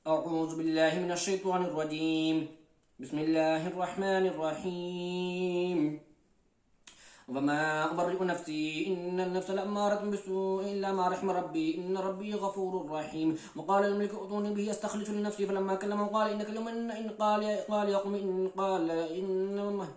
أعوذ بالله من الشيطان الرجيم. بسم الله الرحمن الرحيم. وما أبرئ نفسي إن النفس لأمارة بالسوء إلا ما رحم ربي إن ربي غفور رحيم. وقال الملك ائتوني به أستخلص لنفسي فلما كلمه قال إنك اليوم إن قال يقوم إن قال إنما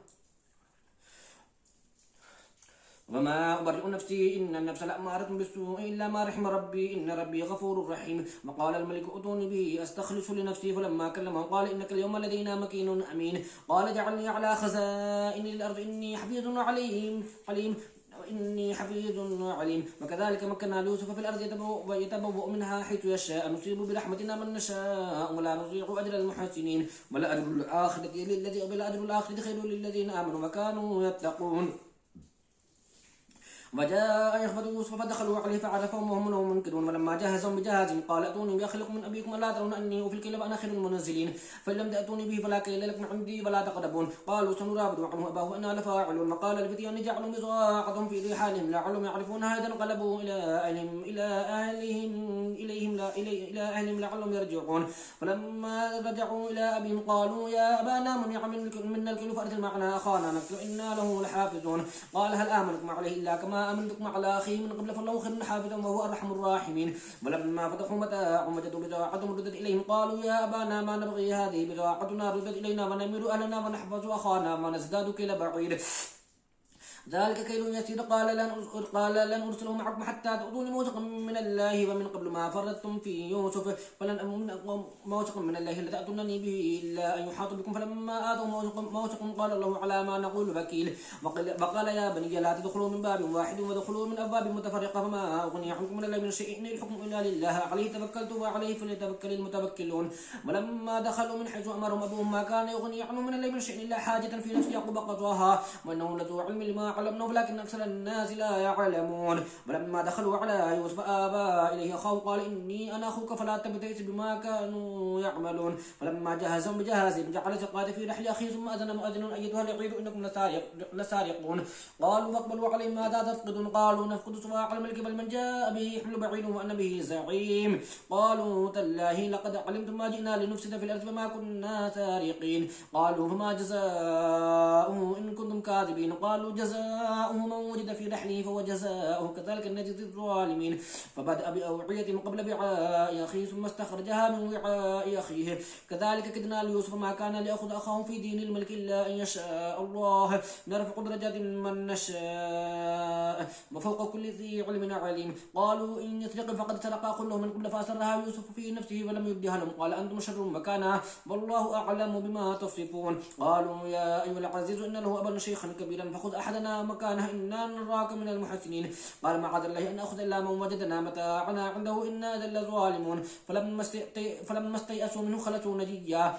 وما أبرئ نفسي إن النفس لأمارة بالسوء إلا ما رحم ربي إن ربي غفور رحيم. وقال الملك ائتوني به أستخلص لنفسي فلما كلمه قال إنك اليوم لدينا مكين أمين. قال اجعلني على خزائن الأرض إني حفيظ عليم إني حفيظ عليم. وكذلك مكنا ليوسف في الأرض يتبوأ منها حيث يشاء نصيب برحمتنا من نشاء ولا نضيع أجر المحسنين. ولأجر الآخرة خير للذين آمنوا وكانوا يتقون. وجاء إخوة يوسف فدخلوا عليه فعرفهم وهم له منكرون. ولما جهزهم بجهازهم قال ائتوني بأخ لكم من أبيكم ألا ترون أني أوفي الكيل وأنا خير المنزلين فإن لم تأتوني به فلا كيل لكم عندي ولا تقربون. قالوا سنراود عنه أباه وإنا لفاعلون. وقال لفتيان جعلوا بضاعتهم في رحالهم لعلهم يعرفونها إذا انقلبوا إلى أهلهم لعلهم يرجعون. فلما رجعوا إلى أبيهم قالوا يا أبانا منع منا الكيل فأرسل معنا أخانا نكتب إنا له لحافظون. قال هل آمنكم عليه إلا كما آمنتكم على أخيه من قبل فالله خير حافظا وهو أرحم الراحمين. ولما فتحوا متاعهم وجدوا بضاعتهم ردت إليهم قالوا يا أبانا ما نبغي هذه بضاعتنا ردت إلينا ونمير أهلنا ونحفظ أخانا ونزداد كيل بعير ذلك كيل يسير. قال لن أرسله معكم حتى تؤتوني موثقا من الله ومن قبل ما فرطتم في يوسف فلن أمن موثقا من الله لتأتونني به إلا أن يحاط بكم. فلما آتوا موثقا قال الله على ما نقول وكيل. وقال يا بني لا تدخلوا من باب واحد وادخلوا من أبواب متفرقة فما أغني عنكم من الله من شيء إن الحكم إلا لله عليه توكلت وعليه فليتوكل المتوكلون. ولما دخلوا من حيث أمرهم أبوهم ما كان يغني عنهم من الله من شيء إلا حاجة في نفس يعقوب قضاها وإنه لذو علم لما علمناه ولكن أكثر الناس لا يعلمون. ولما دخلوا على يوسف آبى إليه أخاه قال إني أنا أخوك فلا تبتئس بما كانوا يعملون. فلما جهزهم بجهازهم جعل سقاية في رحل أخيه ثم أذن مؤذن أيتها العير إنكم لسارقون. قالوا واقبلوا عليهم ماذا تفقدون قالوا نفقد صواع الملك بل من جاء به حمل بعير وأنا به زعيم. قالوا تالله لقد علمتم ما جئنا لنفسد في الأرض وما كنا سارقين. قالوا فما جزاؤه إن كنتم كاذبين. قالوا جزاؤه من وجد في رحله فهو جزاؤه كذلك نجزي الظالمين. فبدأ بأوعية قبل وعاء أخيه ثم استخرجها من وعاء أخيه كذلك كدنا ليوسف ما كان ليأخذ أخاه في دين الملك إلا أن يشاء الله نرفع درجات من نشاء وفوق كل ذي علم عليم. قالوا إن يسرق فقد سرق أخ له من قبل فأسرها يوسف في نفسه ولم يبدها لهم قال أنتم شر مكانا والله أعلم بما تصفون. قالوا يا أيها العزيز إن له أبا شيخا كبيرا فخذ أحدنا مكانه إنا نراك من المحسنين. قال معاذ الله أن أخذ إلا من وجدنا متاعنا عنده إنا إذا لظالمون. فلما استيأسوا منه خلصوا نجيا.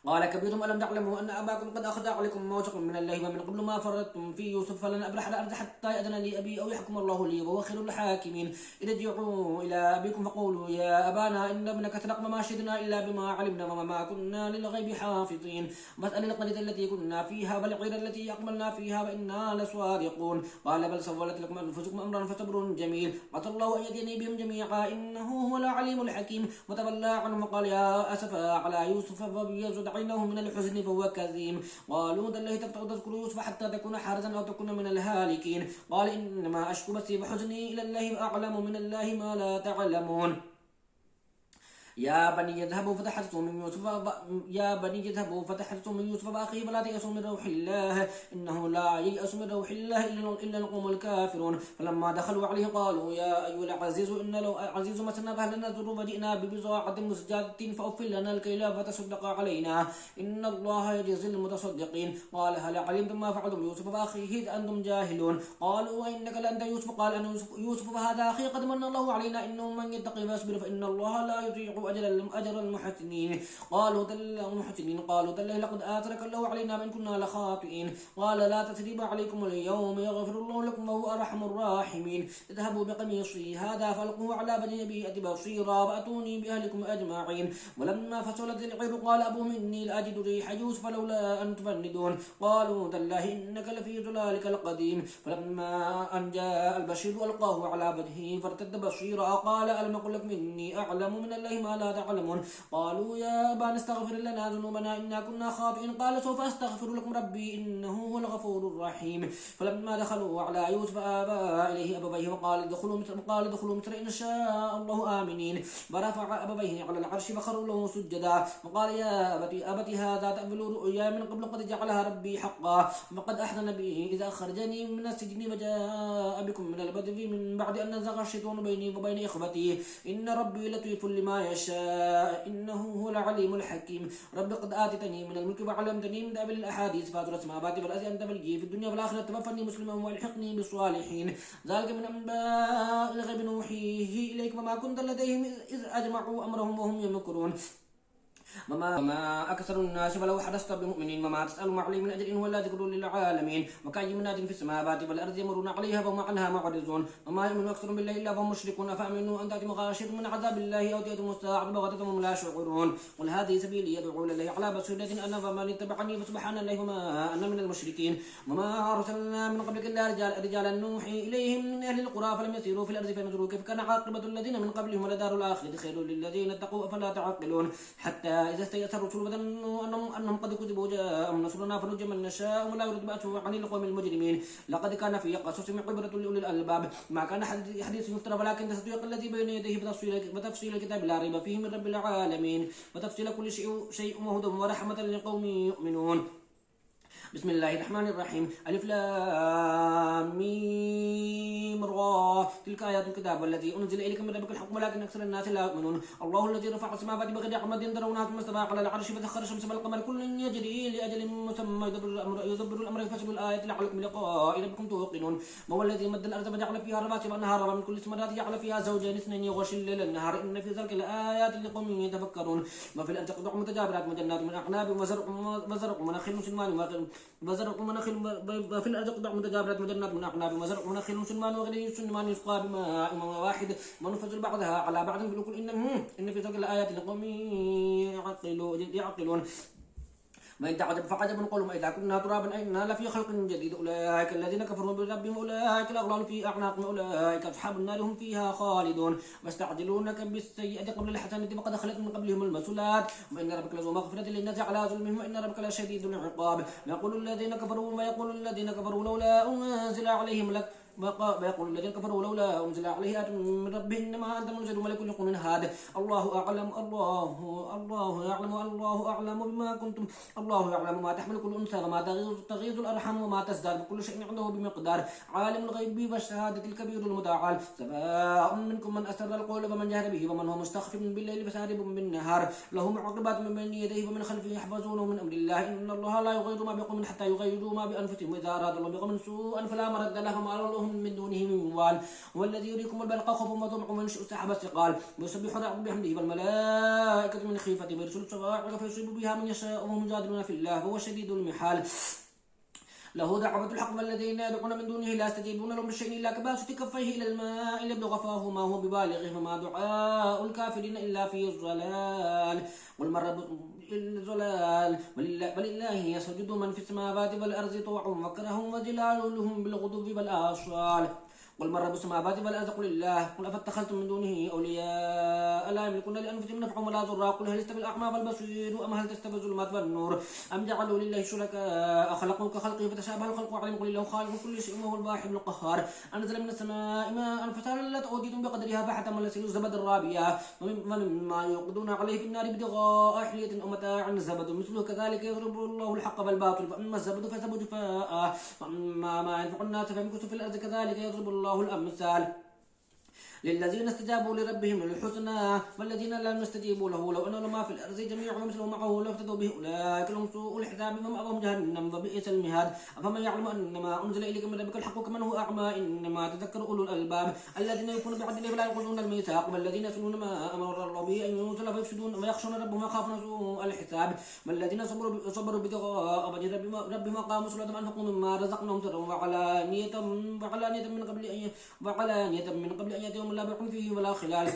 قال كبيرهم ألم تعلموا أن أباكم قد أخذ عليكم موثقا من الله ومن قبل ما فرطتم في يوسف فلن أبرح الأرض حتى يأذن لي أبي أو يحكم الله لي وهو خير الحاكمين. ارجعوا إلى أبيكم فقولوا يا أبانا إن ابنك سرق وما شهدنا إلا بما علمنا وما كنا للغيب حافظين. واسأل القرية التي كنا فيها والعير التي أقبلنا فيها وإنا لصادقون. قال بل سولت لكم أنفسكم أمرا فصبر جميل عسى الله أن يأتيني بهم جميعا إنه هو العليم الحكيم. وتولى عنهم وقال يا أسفا على يوسف فابيضت عينه من الحزن فهو كظيم. قالوا تالله تذكر يوسف حتى تكون حارسا أو تكون من الهالكين. قال إنما أشكو بثي وحزني إلى الله وأعلم من الله ما لا تعلمون. يا بني يذهبوا فتحسسوا من يوسف وأخيه فلا تيأسوا من روح الله إنه لا ييأس من روح الله إلا القوم الكافرون. فلما دخلوا عليه قالوا يا أيها العزيز إن لو عزيز مسنا فهل نزر وجئنا ببضاعة مزجاة فأوفل لنا الكيل فتصدق علينا إن الله يجزي المتصدقين. قال هل علمتم ما فعلتم يوسف وأخيه إذ أنتم جاهلون. قالوا وإنك لأنت يوسف قال أنا يوسف فهذا أخي قد من الله علينا إنه من يتقي ويصبر فإن الله لا يضيع أجر المحسنين. قالوا تالله لقد آثرك الله علينا من كنا لخاطئين. قال لا تثريب عليكم اليوم يغفر الله لكم وهو أرحم الراحمين. اذهبوا بقميصي هذا فألقوه على بني أبي بصيرا وأتوني بأهلكم أجمعين. ولما فصلت العير قال أبوهم إني لأجد ريح يوسف لولا أن تفندون. قالوا تالله إنك لفي ضلالك القديم. فلما أن جاء البشير ألقاه على وجهه فارتد بصيرا قال ألم أقل لكم إني أعلم من الله ما ما لا تعلمون. قالوا يا أبانا استغفر لنا ذنوبنا إنا كنا خاطئين. قال سوف أستغفر لكم ربي إنه هو الغفور الرحيم. فلما دخلوا على يوسف آبى إليه أبويه وقال ادخلوا مصر إن شاء الله آمنين. فرفع أبويه على العرش فخروا له سجدا وقال يا أبت هذا تأويل رؤيا من قبل قد جعلها ربي حقا فقد أحسن بي إذا أخرجني من السجن وجاء بكم من البدو من بعد أن نزغ الشيطان بيني وبين إخوتي إن ربي لطيف لما يشاء إنه هو العليم الحكيم. رب قد آتتني من الملك وعلمتني من تأويل الأحاديث فاطر السماوات والأرض أنت وليي في الدنيا والآخرة توفني مسلما والحقني بالصالحين. ذلك من أنباء الغيب نوحيه إليك وما كنت لديهم إذ أجمعوا أمرهم وهم يمكرون. وما أكثر الناس ولو حدثت بمؤمنين وما تسأل عليه من أجر ولا ذكر للعالمين. وكأي من في السماوات والأرض يمرون عليها وهم عنها معرضون وما يؤمن أكثر بالله إلا وهم مشركون. أفأمنوا أن تأتيهم غاشية من عذاب الله أو تأتيهم الساعة بغتة وهم لا يشعرون. قل هذه سبيلي يدعو إليه على بصيرة أنا ومن اتبعني فسبحان الله وما أنا من المشركين. وما أرسلنا من قبلك إلا رجالا نوحي إليهم من أهل القرى فلم يسيروا في الأرض فينظروا كيف كان عاقبة الذين من قبلهم ولدار الآخرة خير للذين اتقوا أفلا تعقلون. حتى إذا استيأس الرسل وظنوا أنهم قد كذبوا جاءهم نصرنا فنجي من نشاء ولا يرد بأسه عن القوم المجرمين. لقد كان في قصصهم عبرة لأولي الألباب ما كان حديث يفترى ولكن تصديق الذي بين يديه وتفصيل الكتاب لا ريب فيه من رب العالمين وتفصيل كل شيء وهدى ورحمة لقوم يؤمنون. بسم الله الرحمن الرحيم. ألف لام ميم را تلك آيات الكتاب والذي أنزل إليك من ربك الحق ولكن أكثر الناس لا يؤمنون. الله الذي رفع السماوات بغير عمد ترونها ثم استوى على العرش فسخر الشمس والقمر كل يجري لأجل مسمى يدبر الأمر يفصل الآيات لعلكم بلقاء ربكم توقنون. وهو الذي مد الأرض وجعل فيها رواسي وأنهارا ومن كل الثمرات جعل فيها زوجين اثنين يغشي الليل النهار إن في ذلك لآيات لقوم يتفكرون. وفي الأرض قطع متجاورات وجنات من أعناب وزرع ونخيل مسلمان وزرع منخل في الأرض قطع متجاورات وجنات من أعناب وزرع منخل مسلمان وغير سلمان يسقى بماء واحد ونفصل بعضها على بعض بالكل إن في ذلك الآيات لقوم يعقلون. وإن تعجب فعجب قولهم إذا كنا ترابا أئنا لفي خلق جديد. أولئك الذين كفروا بربهم أولئك الأغلال في أعناقهم أولئك أصحاب النار هم فيها خالدون. واستعجلونك بالسيئة قبل الحسنة وقد خلت من قبلهم المثلات وإن ربك لذو مغفرة للناس على ظلمهم وإن ربك لشديد العقاب. ويقول الذين كفروا لولا أنزل عليه ملك ويقول الذين كفروا لولا أنزل عليه آية من ربه إنما أنت منزل ملك يقول من هذا الله أعلم بما كنتم الله يعلم ما تحمل كل أنثى وما تغيظ الأرحام وما تزداد كل شيء عنده بمقدار عالم الغيب والشهادة الكبير المتعال. سواء منكم من أسر القول ومن جهر به ومن هو مستخف بالليل فسارب بالنهار له معقبات من بين يديه ومن خلفه يحفظونه من أمر الله إن الله لا يغير ما بقوم حتى يغيروا ما بأنفسهم وإذا أراد الله بقوم سوءا فلا مرد له وما له من دونه من وال. هو الذي يريكم البرق خوفا وطمعا وينشئ السحاب الثقال ويسبح الرعد بحمده والملائكة من خيفته ويرسل الصواعق فيصيب بها من يشاء وهم يجادلون في الله وهو شديد المحال. له دعوة الحق والذين يدعون من دونه لا يستجيبون لهم بشيء إلا كباسط كفيه إلى الماء ليبلغ فاه ما هو ببالغه وما دعاء الكافرين إلا في الضلال. ولله يسجد من في السماوات والأرض طوعا وكرها وظلالهم بالغدو والآصال. قل من رب السماوات والأرض قل الله قل أفاتخذتم من دونه أولياء لا يملكون لأنفسهم نفعا ولا ضرا قل هل يستوي الأعمى والبصير أم هل تستوي الظلمات والنور أم جعلوا لله شركاء خلقوا كخلقه فتشابه الخلق عليهم قل الله خالق كل شيء وهو الواحد القهار أنزل من السماء ماء فسالت أودية بقدرها فحتم السيل الزبد الرابية ومما يوقدون عليه في النار ابتغاء حلية أو متاع زبد مثله كذلك يضرب الله الحق والباطل فأما الزبد فسبوا جفاء وأما ما ينفع الناس فيمكث في الأرض كذلك يضرب الله الأمثال. للذين استجابوا لربهم الحسنى والذين لم يستجيبوا له لو أن ما في الأرض جميعا مثله معه لافتدوا به أولئك لهم سوء الحساب ومأواهم جهنم وبئس المهاد. أفمن يعلم أنما أنزل إليك من ربك الحق كمن هو أعمى إنما تذكر أولو الألباب الذين يكون بعد الله فلا ينقضون الميثاق والذين يصلون ما أمر الله به أن يوصل فيفسدون ويخشون ربهم ويخافون سوء الحساب والذين صبروا ابتغاء وجه ربهم وقاموا الصلاة وأنفقوا مما رزقناهم سرا وعلانية من قبل أن يأتي يوم لا بيع فيه ولا خلال.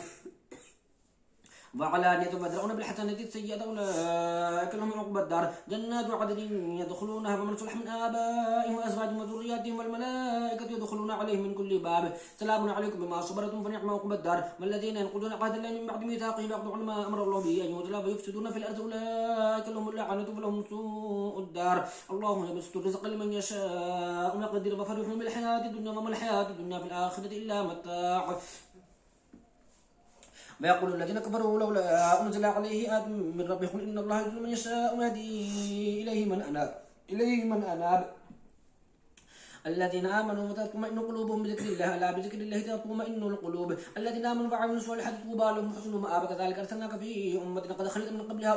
وعلانية ويدرؤون بالحسنة السيئة أولئك لهم عقبى الدار جنات عدن يدخلونها ومن صلح من آبائهم وأزواجهم وذرياتهم والملائكة يدخلون عليهم من كل باب سلام عليكم بما صبرتم فنعم عقبى الدار والذين ينقضون عهد الله من بعد ميثاقه ويقطعون ما أمر الله به أن يوصل ويفسدون في الأرض أولئك لهم اللعنة ولهم سوء الدار الله يبسط الرزق لمن يشاء ويقدر وفرحوا بالحياة الدنيا وما الحياة الدنيا في الآخرة إلا متاع ويقول الذين كفروا لولا أنزل عليه آية من ربه قل إن الله يضل من يشاء ويهدي إليه من أناب الذين آمنوا وتطمئن قلوبهم بذكر الله ألا بذكر الله تطمئن القلوب الذين آمنوا وعملوا الصالحات طوبى لهم حسن مآب كذلك أرسلناك في أمة قد خلت من قبلها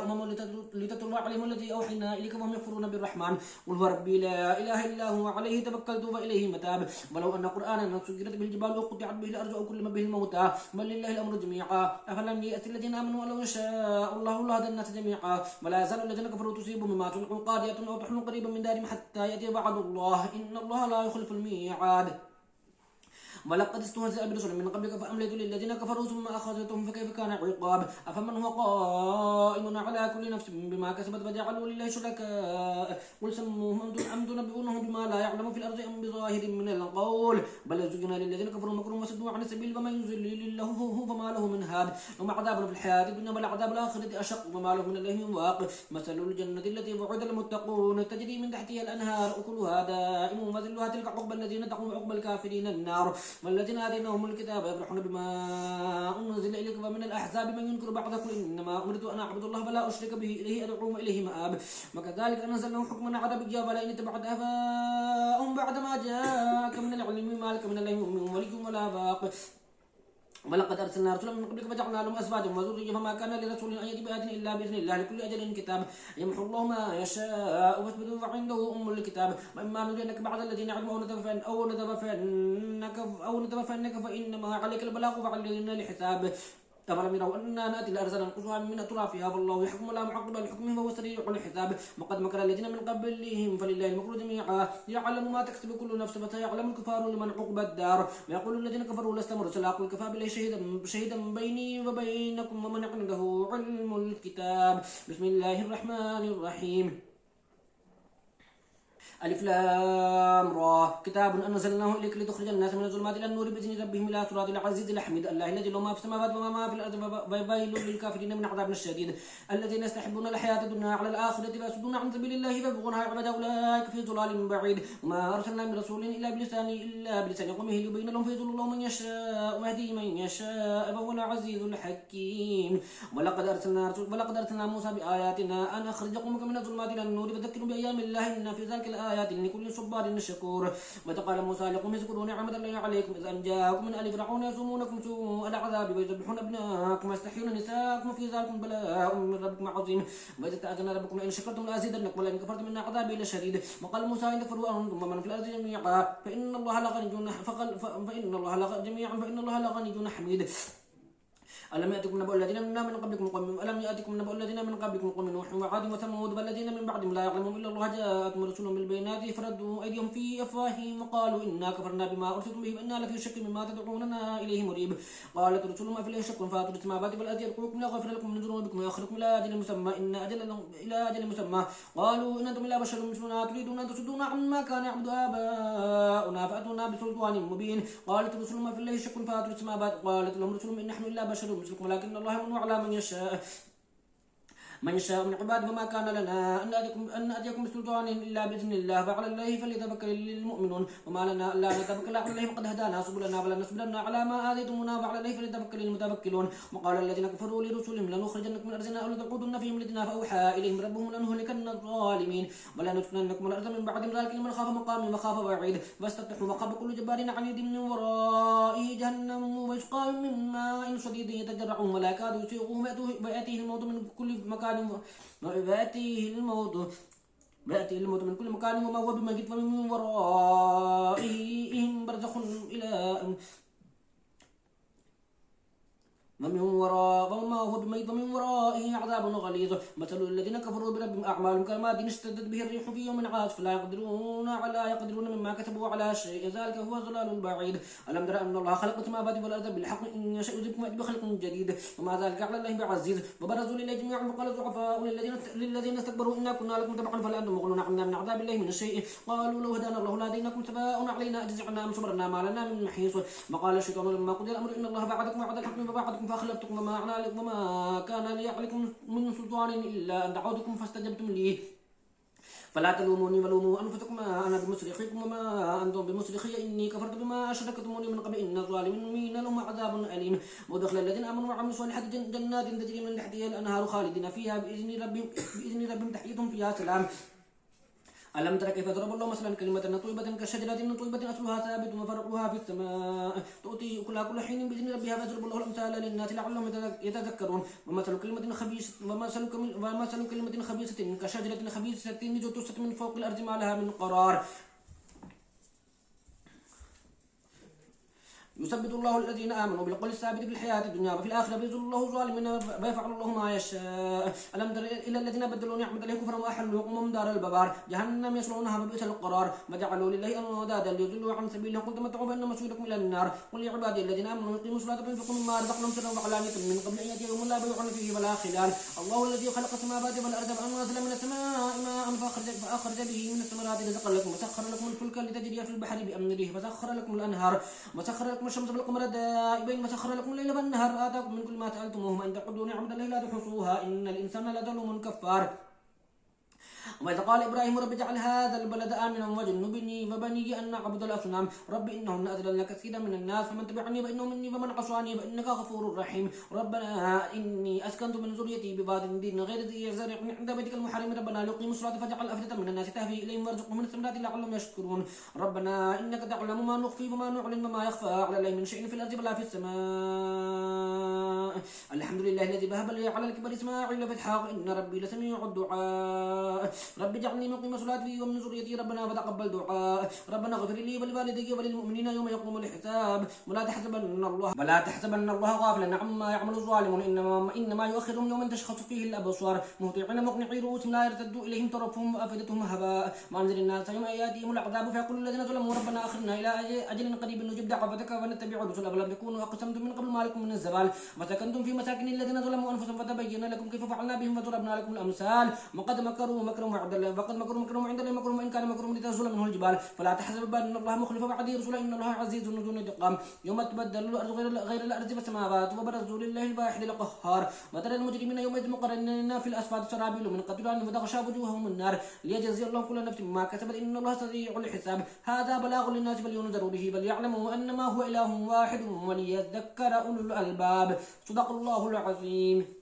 لتتلو عليهم التي أوحينا إليك وهم يكفرون بالرحمن قل هو ربي لا إله إلا هو عليه توكلت وإليه متاب ولو أن قرآنا سيرت به الجبال وقطعت به الأرض أو كلم به الموتى بل لله الأمر جميعا أفلم يأت الذين آمنوا ولو يشاء الله لهدى الناس جميعا ولا يزال الذين كفروا تصيبهم مما تلقوا قارية أو تحل قريبا من دارهم حتى يأتي وعد الله إن الله لا يخلف الميعاد ولقد استهزأ برسل من قبلك فأمليت للذين كفروا ثم أخذتهم فكيف كان عقاب أفمن هو قائم على كل نفس بما كسبت فجعلوا لله شركاء قل سموهم أم تنبئونه بما لا يعلم في الأرض أم بظاهر من القول بل زين للذين كفروا مكرهم وصدوا عن السبيل ومن يضلل الله فما له من هاد وما عذاب في الحياة الدنيا بل عذاب الآخرة أشق وما له من الله من واق مثل الجنة التي وعد المتقون تجري من تحتها الأنهار أكلها دائم وذلها تلك عقبى الذين تقوم عقبى الكافرين النار والذين آتيناهم الكتاب يفرحون بما أنزل إليك ومن الأحزاب من ينكر بعض قل إنما أمرت أن أعبد الله فلا أشرك به إليه أدعو وإليه مآب وكذلك أنزلناه حكما عربيا فلئن اتبعت أهواءهم بعد ما جاءك من العلم ما لك من الله من ولي ولا باق ولقد أرسلنا رسلا من قبلك فجعلنا لهم أزواجا وذرية فما كان لرسول أن يأتي بآية إلا بإذن الله لكل أجل كتاب يمحو الله ما يشاء فاثبتوا فعنده أم الكتاب وإما نرينك بعض الذين يعلمون أو نتوفينك فإنما عليك البلاغ وعلينا الحساب أفلم يروا أننا نأتي الأرض ننقصها من أطرافها فالله يحكم لا معقب لحكمه وهو سريع الحساب وقد مكر الذين من قبلهم فلله المكر جميعا يعلم ما تكسب كل نفس فسيعلم الكفار لمن عقبى الدار ويقول الذين كفروا لست مرسلا قل كفى بالله شهيدا بيني وبينكم ومن عنده علم الكتاب بسم الله الرحمن الرحيم ألف لام را كتاب أنزلناه إليك لتخرج الناس من الظلمات إلى النور بإذن ربهم إلى صراط العزيز الحميد الله الذي له ما في السماوات وما في الأرض ويل للكافرين من عذاب شديد الذين يستحبون الحياة الدنيا على الآخرة ويصدون عن سبيل الله فيبغونها عوجا أولئك في ضلال بعيد وما أرسلنا من رسول إلا بلسان قومه ليبين لهم فيضل الله من يشاء ويهدي من يشاء وهو العزيز الحكيم ولقد أرسلنا موسى بآياتنا أن أخرج قومك من الظلمات إلى النور فذكروا بأيام الله إن في ذلك آيات لكل صبار شكور وتقال موسى لقوم اذكروا نعمة الله عليكم إذ أن جاءكم من آل فرعون يسومونكم سوء العذاب ويذبحون أبناءكم ويستحيون نساءكم في ذلك بلاء من ربكم عظيم وإذ تأذن ربكم لئن شكرتم لأزيدنكم ولئن كفرتم إن عذابي لشديد وقال موسى إن تكفروا أنتم ومن في الأرض جميعا فإن الله لغني حميد ألم يأتكم نبأ الذين من قبلكم قوم نوح وعاد وثمود والذين من بعدهم لا يعلمون إلا الله جاءتهم رسلهم بالبينات فردوا أيديهم في أفواههم وقالوا إنا كفرنا بما أرسلتم به وإنا لفي شك مما تدعوننا إليه مريب قالت رسلهم أفيه شك فاتوا السماوات والأرض يدعوكم ليغفر لكم من ذنوبكم ويأخركم إلى أجل مسمى قالوا إن أنتم إلا بشر مثلنا تريدون أن تصدونا عما كان يعبد آباؤنا فأتونا بسلطان مبين قالت رسلهم أفيه شك فاتوا السماوات قالت لهم رسلهم إن نحن إلا بشر مثلكم ولكن الله يمن على من يشاء من عباده وما كان لنا أن نأتيكم بسلطان إلا بإذن الله فعلى الله فليتوكل المؤمنون وما لنا ألا نتوكل على الله فقد هدانا سبلنا فلنصبرن على ما آذيتمونا فعلى الله فليتوكل المتوكلون وقال الذين كفروا لرسلهم لنخرجنكم من أرضنا أو لتعودن في ملتنا فأوحى إليهم ربهم لنهلكن الظالمين ولنسكننكم الأرض من بعد ذلك لمن خاف مقامي وخاف وعيد فاستفتحوا وخاب كل جبار عنيد من ورائه جهنم ويسقى من ماء صديد يتجرعه ولا يكاد يسيغه ويأتيه الموت من كل مكان ويأتيه الموت من كل مكان وما هو بميت ومن ورائهم برزخ إلى وما هو بميت ومن ورائه عذاب غليظ. مثل الذين كفروا بربهم أعمالهم كرماد اشتدت به الريح في يوم عاصف لا يقدرون مما كتبوا على شيء ذلك هو ضلال بعيد. ألم تر أن الله خلق السماوات والأرض بالحق إن يشأ يذهبكم ويأتي بخلق جديد وما ذلك على الله بعزيز. وبرزوا لله جميعا وقال الضعفاء للذين استكبروا إنا كنا لكم تبعا فهل أنتم مغنون عنا من عذاب الله من شيء قالوا لو هدانا الله لهديناكم سواء علينا أجزعنا أم صبرنا ما لنا من محيص. وقال الشيطان لما قضي الأمر إن الله بعدكم وعد الحق فبعدكم فأخلفتكم وما كان لي عليكم من سلطان إلا أن دعوتكم فاستجبتم لي فلا تلوموني ولوموا أنفسكم أنا بمصرخكم وما أنتم بمصرخي إني كفرت بما أشركتموني من قبل إن الظالمين لهم عذاب أليم. ودخل الذين آمنوا وعملوا الصالحات جنات تجري من تحتها الأنهار خالدين فيها بإذن ربهم تحيتهم فيها سلام. ألم تر كيف ضرب الله مثلا كلمة طيبة كشجرة طيبة أصلها ثابت وفرعها في السماء تؤتي أكلها كل حين بإذن ربها فيضرب الله الأمثال للناس لعلهم يتذكرون. ومثل كلمة خبيثة كشجرة خبيثة اجتثت من فوق الأرض ما لها من قرار. يثبت الله الذين آمنوا بالقول الثابت في الحياة الدنيا وفي الآخرة ويذل الله الظالمين ويفعل الله ما يشاء. ألم تر إلى الذين بدلوا نعمة الله كفرا وأحلوا قومهم دار البوار جهنم يصلونها وبئس القرار وجعلوا لله أندادا ليضلوا عن سبيله قل تمتعوا فإن مصيركم إلى النار. قل يا عبادي الذين آمنوا يقيموا الصلاة وينفقوا مما رزقناهم سرا وعلانية من قبل أن يأتي يوم لا بيع فيه ولا خلال. الله الذي خلق السماوات والأرض وأنزل من السماء ماء فأخرج به من الثمرات رزقا لكم وسخر لكم الفلك لتجري في البحر بأمره وسخر لكم الأنهار وسخر لكم الشمس والقمر دائبين وسخر لكم الليل والنهار آتاكم من كل ما سألتموه وإن تعدوا نعمة الله لا تحصوها إن الإنسان لظلوم كفار. وإذا قال إبراهيم رب اجعل هذا البلد آمنا واجنبني وبني أن نعبد الأصنام رب إنهن أضللن كثيرا من الناس فمن تبعني فإنه مني ومن عصاني فإنك غفور رحيم. ربنا إني أسكنت من ذريتي بواد غير ذي زرع عند بيتك المحرم ربنا ليقيموا الصلاة فاجعل أفئدة من الناس تهوي إليهم وارزقهم من الثمرات لعلهم يشكرون. ربنا إنك تعلم ما نخفي وما نعلن وما يخفى على الله من شيء في الأرض ولا في السماء. الحمد لله الذي وهب لي على الكبر إسماعيل وإسحاق إن ربي لسميع الدعاء. رب اجعلني مقيم صلاتي ومن ذريتي ربنا وتقبل دعاء. ربنا اغفر لي ولوالدي وللمؤمنين يوم يقوم الحساب. ولا تحسبن الله غافلا عما يعمل الظالمون إنما يؤخرهم يوما تشخص فيه الأبصار مهطعين مقنعي رؤوسهم لا يرتد إليهم طرفهم وأفئدتهم هواء. وأنزل الناس يوم يأتيهم العذاب فيقول الذين ظلموا ربنا أخرنا إلى أجل قريب نجب دعوتك ونتبع الرسل أفلم تكونوا أقسمتم من قبل ما لكم من الزوال وسكنتم في مساكن الذين ظلموا أنفسهم فتبين لكم كيف فعلنا بهم وضربنا لكم الأمثال وقد مكروا مكرهم عند الله عند الله مكرهم وإن كان مكرهم لتزول منه الجبال فلا تحسب أن الله مخلف وعده رسولا إن الله عزيز ذو انتقام. يوم تبدل الأرض غير الأرض والسماوات وبرزوا لله الواحد القهار وترى المجرمين يومئذ مقرنين في الأصفاد سرابيل من قطران وتغشى وجوههم النار ليجزي الله كل نفس ما كسبت إن الله سريع الحساب. هذا بلاغ للناس فلينذروا به وليعلموا أنما هو إله واحد وليذكر أولو الألباب. صدق الله العظيم.